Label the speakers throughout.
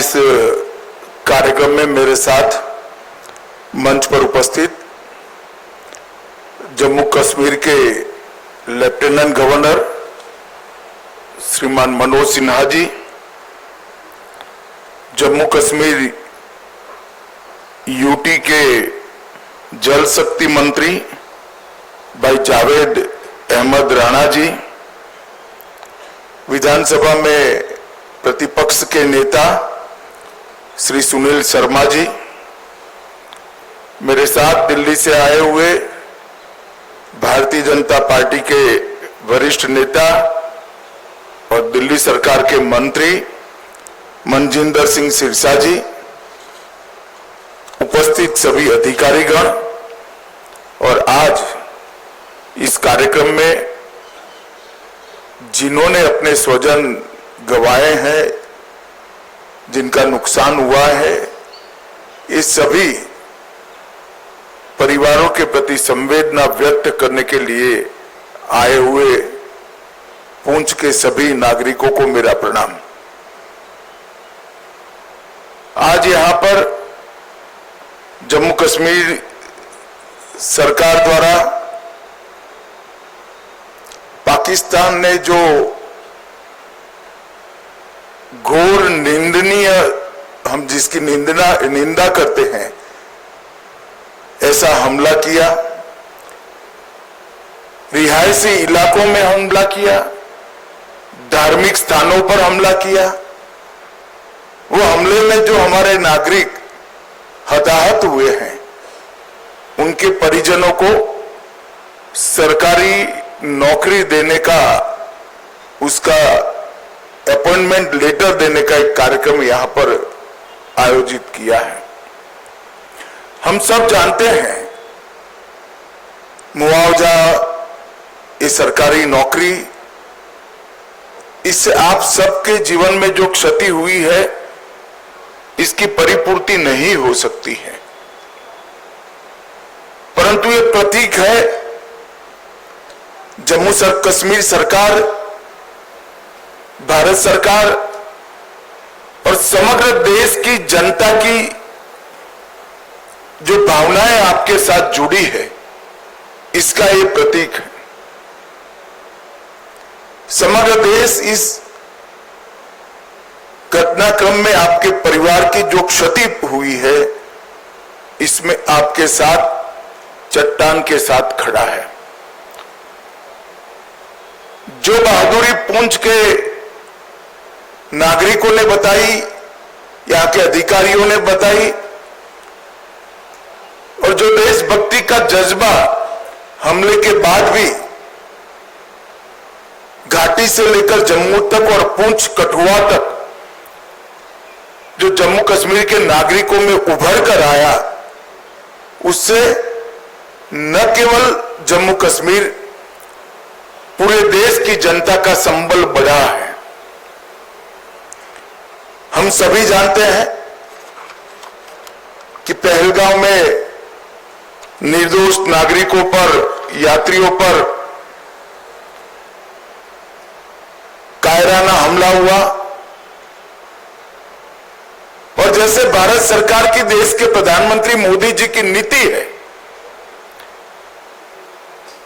Speaker 1: इस कार्यक्रम में मेरे साथ मंच पर उपस्थित जम्मू कश्मीर के लेफ्टिनेंट गवर्नर श्रीमान मनोज सिन्हा जी, जम्मू कश्मीर यूटी के जल शक्ति मंत्री भाई जावेद अहमद राणा जी, विधानसभा में प्रतिपक्ष के नेता श्री सुनील शर्मा जी, मेरे साथ दिल्ली से आए हुए भारतीय जनता पार्टी के वरिष्ठ नेता और दिल्ली सरकार के मंत्री मनजिंदर सिंह सिरसा जी, उपस्थित सभी अधिकारीगण और आज इस कार्यक्रम में जिन्होंने अपने स्वजन गंवाए हैं, जिनका नुकसान हुआ है, इस सभी परिवारों के प्रति संवेदना व्यक्त करने के लिए आए हुए पुंछ के सभी नागरिकों को मेरा प्रणाम। आज यहां पर जम्मू कश्मीर सरकार द्वारा पाकिस्तान ने जो घोर निंदनीय, हम जिसकी निंदा करते हैं, ऐसा हमला किया, रिहायशी इलाकों में हमला किया, धार्मिक स्थानों पर हमला किया। वो हमले में जो हमारे नागरिक हताहत हुए हैं, उनके परिजनों को सरकारी नौकरी देने का, उसका अपॉइंटमेंट लेटर देने का एक कार्यक्रम यहां पर आयोजित किया है। हम सब जानते हैं मुआवजा, ये सरकारी नौकरी, इससे आप सबके जीवन में जो क्षति हुई है, इसकी परिपूर्ति नहीं हो सकती है, परंतु ये प्रतीक है जम्मू कश्मीर सरकार, भारत सरकार और समग्र देश की जनता की जो भावनाएं आपके साथ जुड़ी है, इसका ये प्रतीक है। समग्र देश इस घटनाक्रम में आपके परिवार की जो क्षति हुई है, इसमें आपके साथ चट्टान के साथ खड़ा है। जो बहादुरी पुंछ के नागरिकों ने बताई, यहां के अधिकारियों ने बताई, और जो देशभक्ति का जज्बा हमले के बाद भी घाटी से लेकर जम्मू तक और पुंछ कठुआ तक जो जम्मू कश्मीर के नागरिकों में उभर कर आया, उससे न केवल जम्मू कश्मीर, पूरे देश की जनता का संबल बढ़ा है। हम सभी जानते हैं कि पहलगांव में निर्दोष नागरिकों पर, यात्रियों पर कायराना हमला हुआ, और जैसे भारत सरकार की, देश के प्रधानमंत्री मोदी जी की नीति है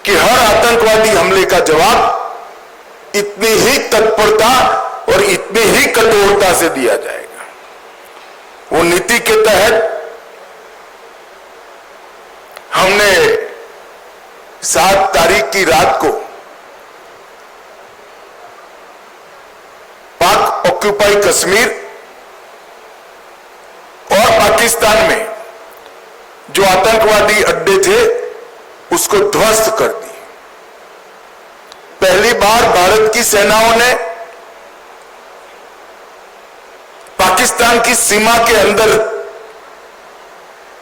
Speaker 1: कि हर आतंकवादी हमले का जवाब इतनी ही तत्परता और इतनी ही कठोरता से दिया जाएगा। वो नीति के तहत हमने 7 तारीख की रात को पाक ऑक्यूपाई कश्मीर और पाकिस्तान में जो आतंकवादी अड्डे थे, उसको ध्वस्त कर दी। पहली बार भारत की सेनाओं ने पाकिस्तान की सीमा के अंदर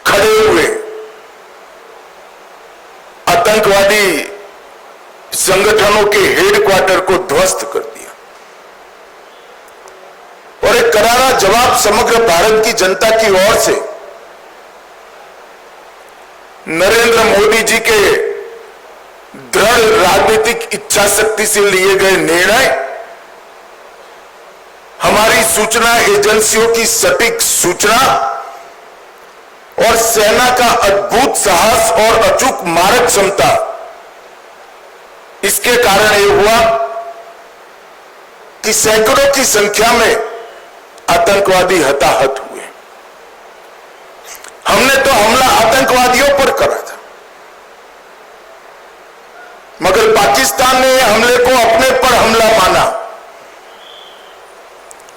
Speaker 1: खड़े हुए आतंकवादी संगठनों के हेडक्वार्टर को ध्वस्त कर दिया, और एक करारा जवाब समग्र भारत की जनता की ओर से नरेंद्र मोदी जी के दृढ़ राजनीतिक इच्छा शक्ति से लिए गए निर्णय हम हमारी सूचना एजेंसियों की सटीक सूचना और सेना का अद्भुत साहस और अचूक मारक क्षमता, इसके कारण यह हुआ कि सैकड़ों की संख्या में आतंकवादी हताहत हुए। हमने तो हमला आतंकवादियों पर करा था, मगर पाकिस्तान ने हमले को अपने पर हमला माना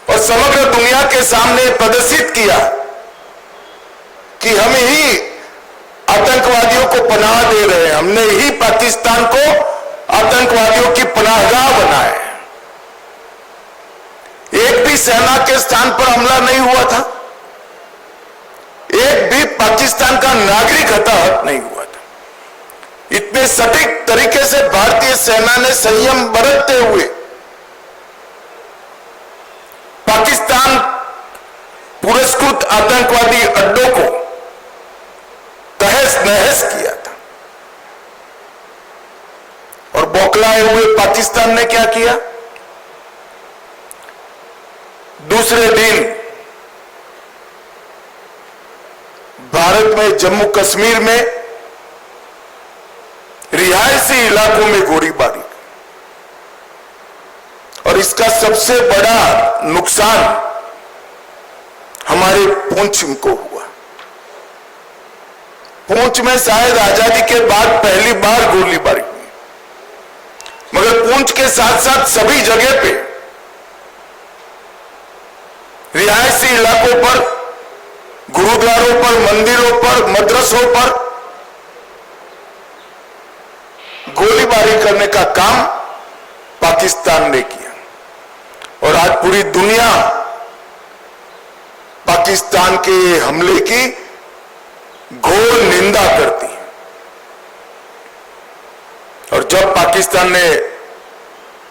Speaker 1: और समग्र दुनिया के सामने प्रदर्शित किया कि हम ही आतंकवादियों को पनाह दे रहे हैं, हमने ही पाकिस्तान को आतंकवादियों की पनाहगाह बनाया है। एक भी सेना के स्थान पर हमला नहीं हुआ था, एक भी पाकिस्तान का नागरिक हताहत नहीं हुआ था। इतने सटीक तरीके से भारतीय सेना ने संयम बरतते हुए पाकिस्तान पुरस्कृत आतंकवादी अड्डों को तहस नहस किया था। और बौखलाए हुए पाकिस्तान ने क्या किया? दूसरे दिन भारत में जम्मू कश्मीर में रिहायशी इलाकों में गोलीबारी, और इसका सबसे बड़ा नुकसान हमारे पुंछ को हुआ। पुंछ में शायद आजादी के बाद पहली बार गोलीबारी हुई, मगर पुंछ के साथ साथ सभी जगह पे रिहायशी इलाकों पर, गुरुद्वारों पर, मंदिरों पर, मदरसों पर गोलीबारी करने का काम पाकिस्तान ने किया। और आज पूरी दुनिया पाकिस्तान के हमले की घोर निंदा करती है। और जब पाकिस्तान ने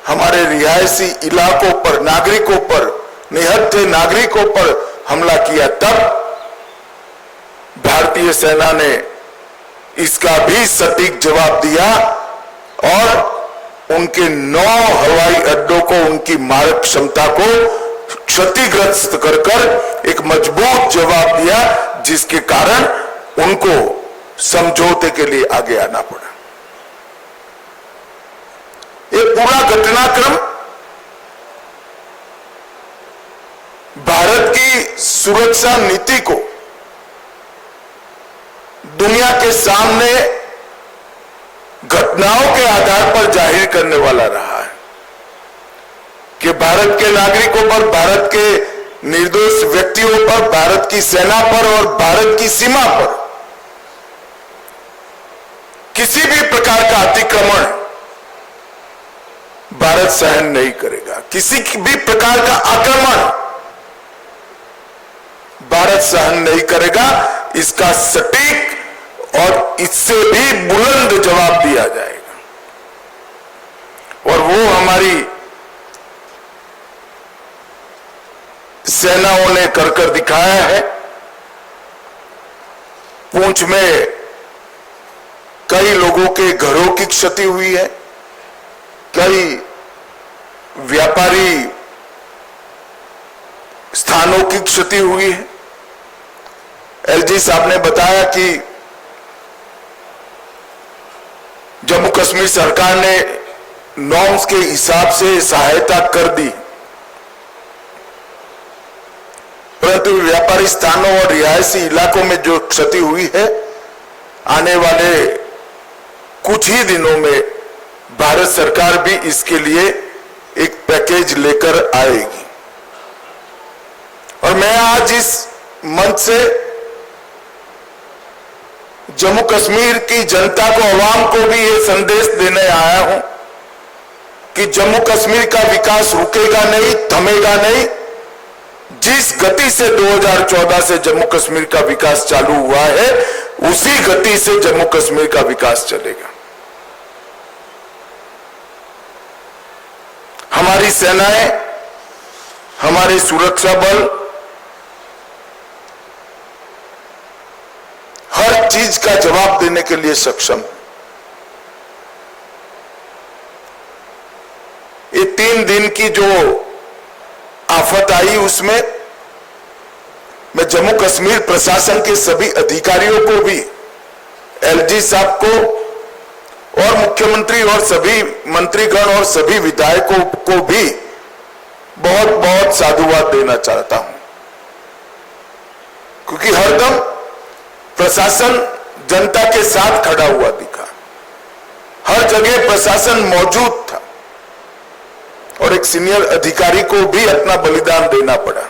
Speaker 1: हमारे रिहायशी इलाकों पर, नागरिकों पर, निहत्थे नागरिकों पर हमला किया, तब भारतीय सेना ने इसका भी सटीक जवाब दिया और उनके 9 हवाई अड्डों को, उनकी मारक क्षमता को क्षतिग्रस्त कर कर एक मजबूत जवाब दिया, जिसके कारण उनको समझौते के लिए आगे आना पड़ा। ये पूरा घटनाक्रम भारत की सुरक्षा नीति को दुनिया के सामने घटनाओं के आधार पर जाहिर करने वाला रहा है कि भारत के नागरिकों पर, भारत के निर्दोष व्यक्तियों पर, भारत की सेना पर और भारत की सीमा पर किसी भी प्रकार का अतिक्रमण भारत सहन नहीं करेगा। किसी भी प्रकार का आक्रमण भारत सहन नहीं करेगा। इसका सटीक और इससे भी बुलंद जवाब दिया जाएगा, और वो हमारी सेनाओं ने कर दिखाया है। पुंछ में कई लोगों के घरों की क्षति हुई है, कई व्यापारी स्थानों की क्षति हुई है। एलजी साहब ने बताया कि जम्मू कश्मीर सरकार ने नॉर्म्स के हिसाब से सहायता कर दी, परंतु व्यापारी स्थानों और रिहायशी इलाकों में जो क्षति हुई है, आने वाले कुछ ही दिनों में भारत सरकार भी इसके लिए एक पैकेज लेकर आएगी। और मैं आज इस मंच से जम्मू कश्मीर की जनता को, आवाम को भी ये संदेश देने आया हूं कि जम्मू कश्मीर का विकास रुकेगा नहीं, थमेगा नहीं। जिस गति से 2014 से जम्मू कश्मीर का विकास चालू हुआ है, उसी गति से जम्मू कश्मीर का विकास चलेगा। हमारी सेनाएं, हमारे सुरक्षा बल हर चीज का जवाब देने के लिए सक्षम। ये 3 दिन की जो आफत आई उसमें मैं जम्मू कश्मीर प्रशासन के सभी अधिकारियों को भी, एलजी साहब को और मुख्यमंत्री और सभी मंत्रीगण और सभी विधायकों को भी बहुत बहुत साधुवाद देना चाहता हूं, क्योंकि हरदम प्रशासन जनता के साथ खड़ा हुआ दिखा, हर जगह प्रशासन मौजूद था और एक सीनियर अधिकारी को भी अपना बलिदान देना पड़ा।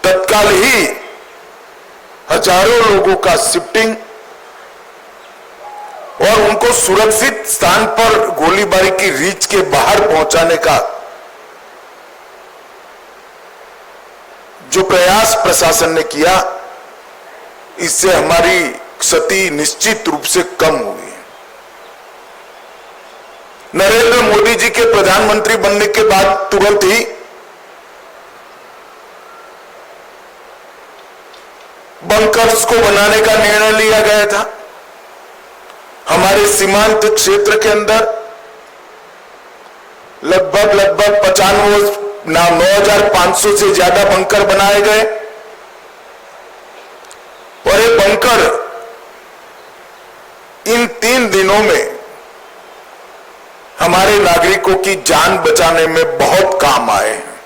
Speaker 1: तत्काल ही हजारों लोगों का शिफ्टिंग और उनको सुरक्षित स्थान पर गोलीबारी की रीच के बाहर पहुंचाने का जो प्रयास प्रशासन ने किया, इससे हमारी क्षति निश्चित रूप से कम हुई। नरेंद्र मोदी जी के प्रधानमंत्री बनने के बाद तुरंत ही बंकर्स को बनाने का निर्णय लिया गया था। हमारे सीमांत क्षेत्र के अंदर लगभग 9,500 से ज्यादा बंकर बनाए गए और ये बंकर इन 3 दिनों में हमारे नागरिकों की जान बचाने में बहुत काम आए हैं।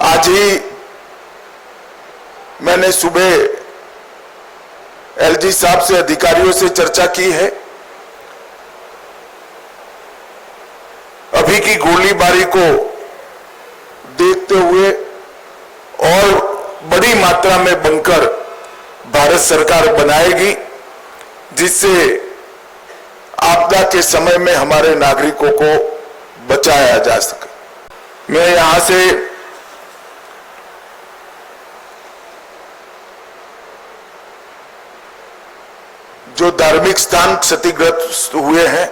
Speaker 1: आज ही मैंने सुबह एलजी साहब से, अधिकारियों से चर्चा की है। अभी की गोलीबारी को देखते हुए और बड़ी मात्रा में बंकर भारत सरकार बनाएगी, जिससे आपदा के समय में हमारे नागरिकों को बचाया जा सके। मैं यहां से जो धार्मिक स्थान क्षतिग्रस्त हुए हैं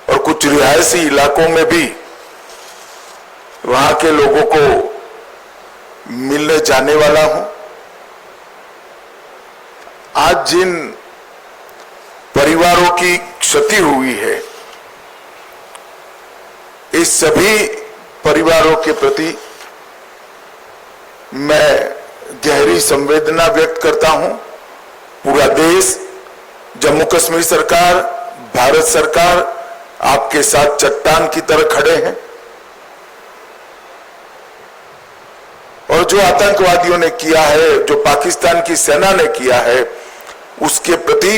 Speaker 1: और कुछ रिहायशी इलाकों में भी वहां के लोगों को मिलने जाने वाला हूं। आज जिन परिवारों की क्षति हुई है, इस सभी परिवारों के प्रति मैं गहरी संवेदना व्यक्त करता हूं। पूरा देश, जम्मू कश्मीर सरकार, भारत सरकार आपके साथ चट्टान की तरह खड़े हैं और जो आतंकवादियों ने किया है, जो पाकिस्तान की सेना ने किया है, उसके प्रति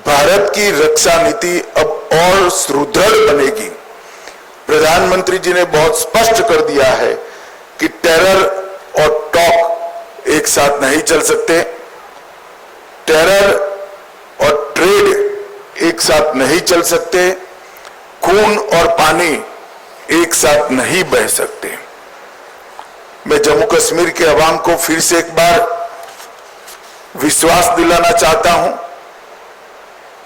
Speaker 1: भारत की रक्षा नीति अब और सुदृढ़ बनेगी। प्रधानमंत्री जी ने बहुत स्पष्ट कर दिया है कि टेरर और टॉक एक साथ नहीं चल सकते, टेरर और ट्रेड एक साथ नहीं चल सकते, खून और पानी एक साथ नहीं बह सकते। मैं जम्मू कश्मीर के अवाम को फिर से एक बार विश्वास दिलाना चाहता हूं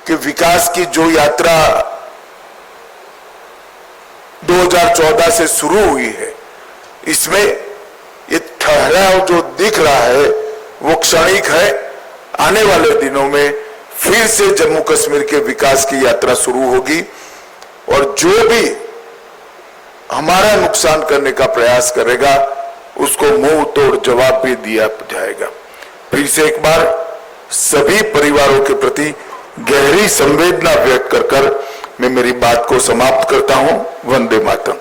Speaker 1: कि विकास की जो यात्रा 2014 से शुरू हुई है, इसमें ये ठहराव जो दिख रहा है वो क्षणिक है। आने वाले दिनों में फिर से जम्मू कश्मीर के विकास की यात्रा शुरू होगी और जो भी हमारा नुकसान करने का प्रयास करेगा उसको मुंह तोड़ जवाब भी दिया जाएगा। फिर से एक बार सभी परिवारों के प्रति गहरी संवेदना व्यक्त कर मैं मेरी बात को समाप्त करता हूं। वंदे मातरम।